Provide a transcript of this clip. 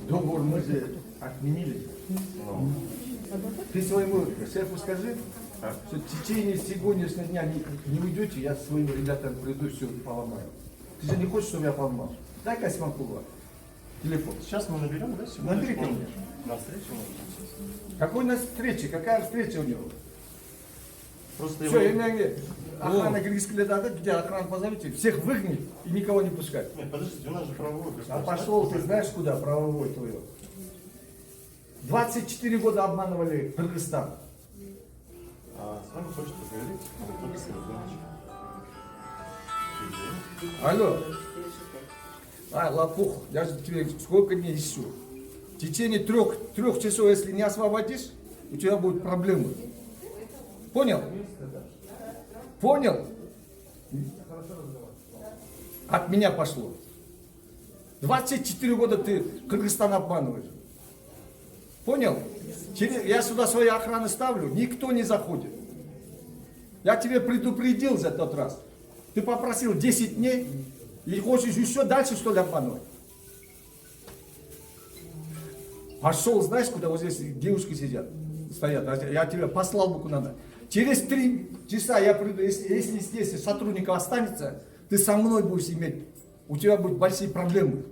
Договор мы же отменили. Ты своему шефу скажи, что в течение сегодняшнего дня не уйдете, я с своими ребятами приду, все поломаю. Ты же не хочешь, чтобы я поломал? Дай Касьмакова телефон. Сейчас мы наберем, да? Сегодня? Набери ко мне. На встречу можно. Какой на встрече? Какая встреча у него? Просто Все, его... имя охрана Киргизского леда, где охрану позовите, всех выгнать и никого не пускать. Нет, подождите, у нас же правовой А государство. пошел ты знаешь куда, правовой твое. 24 года обманывали Кыргызстан. А с вами хочет поговорить Анатолий Сергеевич. Алло. Лопух, я же тебе сколько дней ищу. В течение трех часов, если не освободишь, у тебя будут проблемы. Понял? Понял? От меня пошло. 24 года ты Кыргызстан обманываешь. Понял? Я сюда свои охраны ставлю, никто не заходит. Я тебе предупредил за тот раз. Ты попросил 10 дней и хочешь еще дальше, что ли, обманывать? Пошел, знаешь, куда вот здесь девушки сидят, стоят. Я тебя послал бы куда надо. Через 3 часа я приду, если здесь сотрудников останется, ты со мной будешь иметь, у тебя будут большие проблемы.